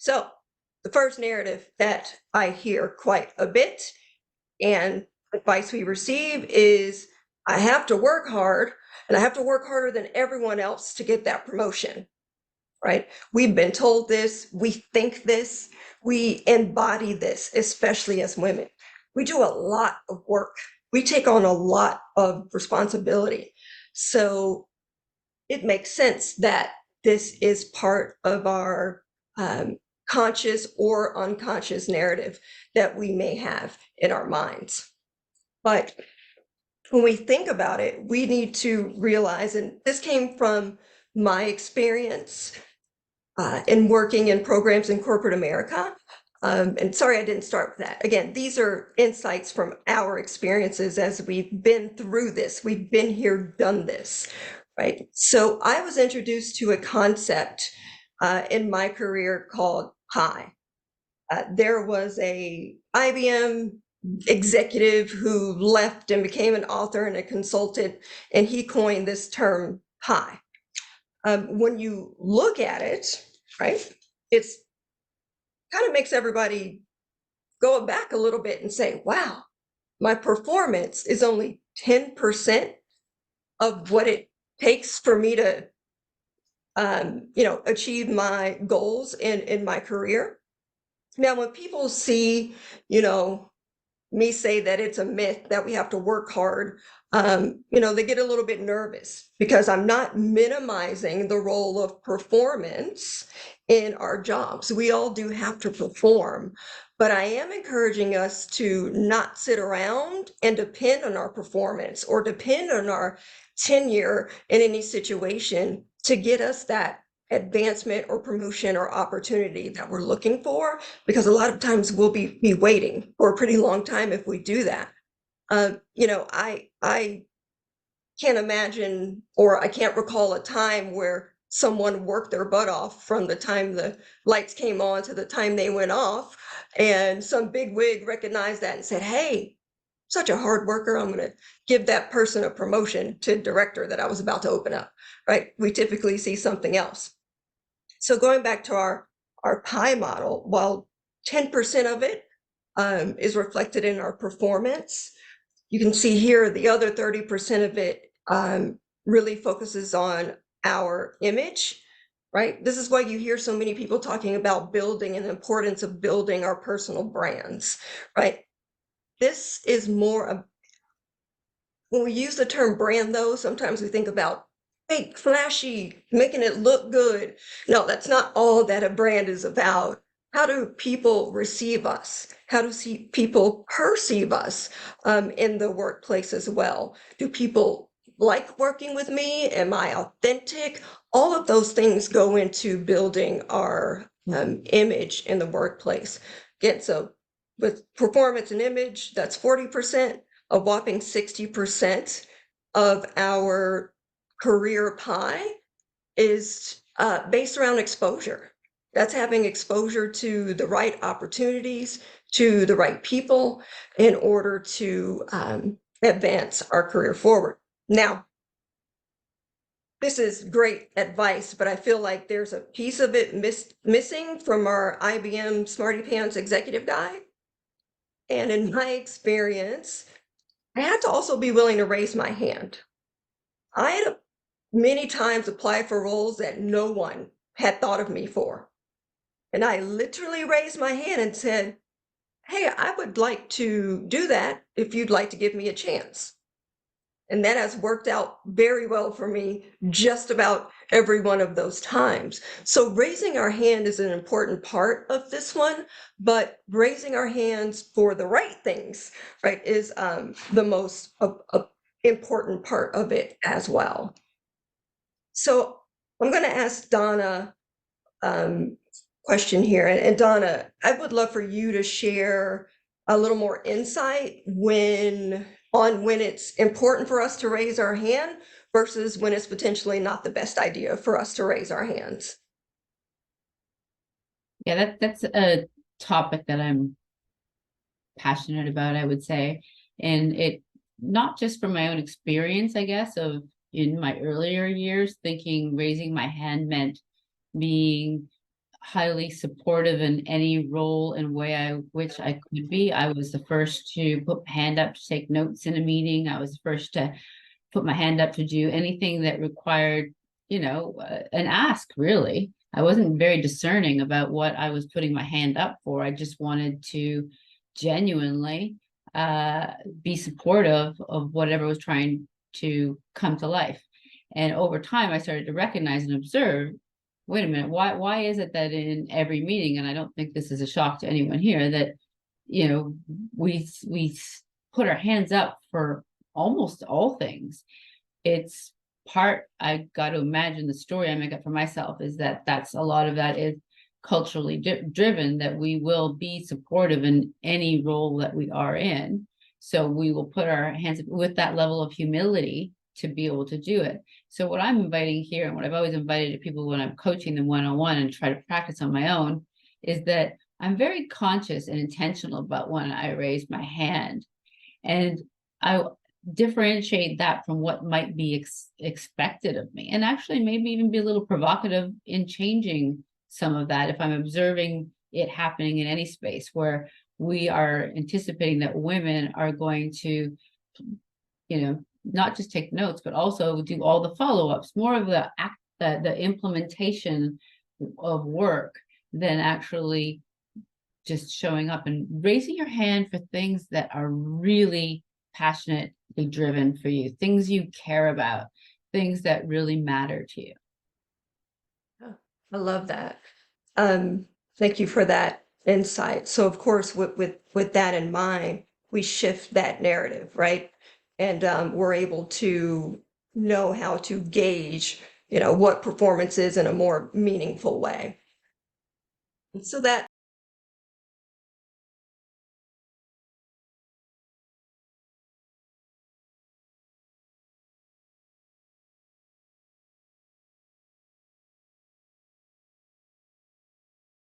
So the first narrative that I hear quite a bit and advice we receive is I have to work hard and I have to work harder than everyone else to get that promotion, right? We've been told this, we think this, we embody this, especially as women. We do a lot of work. We take on a lot of responsibility. So it makes sense that this is part of our conscious or unconscious narrative that we may have in our minds. But when we think about it, we need to realize, and this came from my experience in working in programs in corporate America. And sorry, I didn't start with that. Again, these are insights from our experiences as we've been through this. We've been here, done this, right? So I was introduced to a concept in my career called PI. There was a IBM executive who left and became an author and a consultant, and he coined this term PI. When you look at it, right, it's kind of makes everybody go back a little bit and say, wow, my performance is only 10% of what it takes for me to achieve my goals in my career. Now, when people see, me say that it's a myth that we have to work hard, they get a little bit nervous because I'm not minimizing the role of performance in our jobs. We all do have to perform, but I am encouraging us to not sit around and depend on our performance or depend on our tenure in any situation to get us that advancement or promotion or opportunity that we're looking for, because a lot of times we'll be waiting for a pretty long time if we do that. I can't imagine, or I can't recall a time where someone worked their butt off from the time the lights came on to the time they went off, and some big wig recognized that and said, hey, such a hard worker, I'm going to give that person a promotion to director that I was about to open up, right? We typically see something else. So going back to our PI model, while 10% of it is reflected in our performance, you can see here the other 30% of it really focuses on our image, right? This is why you hear so many people talking about building and the importance of building our personal brands, right? This is more of, when we use the term brand though, sometimes we think about big, flashy, making it look good. No, that's not all that a brand is about. How do people receive us? How do people perceive us in the workplace as well? Do people like working with me? Am I authentic? All of those things go into building our image in the workplace. Again, so with performance and image, that's 40%. A whopping 60% of our career pie is based around exposure. That's having exposure to the right opportunities, to the right people in order to advance our career forward. Now, this is great advice, but I feel like there's a piece of it missing from our IBM Smarty Pants executive guide. And in my experience, I had to also be willing to raise my hand. I had many times applied for roles that no one had thought of me for. And I literally raised my hand and said, hey, I would like to do that if you'd like to give me a chance. And that has worked out very well for me just about every one of those times. So raising our hand is an important part of this one, but raising our hands for the right things, right, is the most important part of it as well. So I'm going to ask Donna question here. And Donna, I would love for you to share a little more insight when it's important for us to raise our hand versus when it's potentially not the best idea for us to raise our hands. Yeah, that's a topic that I'm passionate about, I would say. And it not just from my own experience, I guess, of in my earlier years, thinking raising my hand meant being highly supportive in any role and way which I could be. I was the first to put my hand up to take notes in a meeting. I was the first to put my hand up to do anything that required, an ask, really. I wasn't very discerning about what I was putting my hand up for. I just wanted to genuinely be supportive of whatever was trying to come to life. And over time, I started to recognize and observe, wait a minute, why is it that in every meeting, and I don't think this is a shock to anyone here, that, we put our hands up for almost all things. It's part, I got to imagine the story I make up for myself is that's a lot of that is culturally driven, that we will be supportive in any role that we are in. So we will put our hands up with that level of humility to be able to do it. So what I'm inviting here, and what I've always invited to people when I'm coaching them one-on-one and try to practice on my own, is that I'm very conscious and intentional about when I raise my hand. And I differentiate that from what might be expected of me, and actually maybe even be a little provocative in changing some of that if I'm observing it happening in any space where we are anticipating that women are going to, not just take notes, but also do all the follow-ups, more of the implementation of work than actually just showing up and raising your hand for things that are really passionately driven for you, things you care about, things that really matter to you. I love that. Thank you for that insight. So of course, with that in mind, we shift that narrative, right? And we're able to know how to gauge, what performance is in a more meaningful way. And so that